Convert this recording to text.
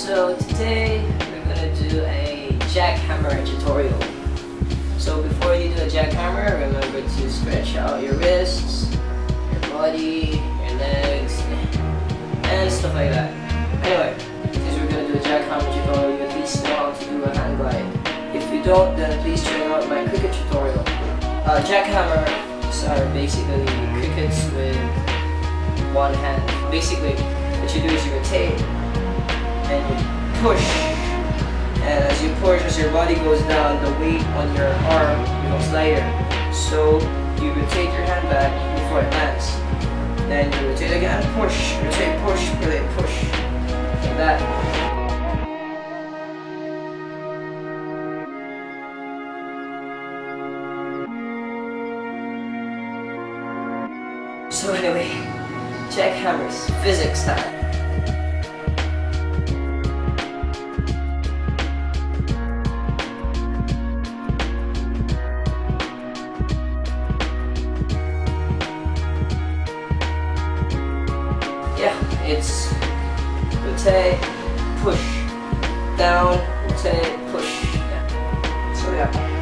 So today we're gonna do a jackhammer tutorial. So before you do a jackhammer, remember to stretch out your wrists, your body, your legs, and stuff like that. Anyway, since we're gonna do a jackhammer tutorial, you at least know how to do a hand glide. If you don't, then please check out my cricket tutorial. Jackhammers are basically crickets with one hand. Basically, what you do is you rotate and you push, and as you push, as your body goes down, the weight on your arm becomes lighter. So you rotate your hand back before it lands. Then you rotate again, push, rotate, push, rotate, push, like that. So anyway, jackhammers, physics time. Yeah, it's rotate, push, down, rotate, push. Yeah. So yeah.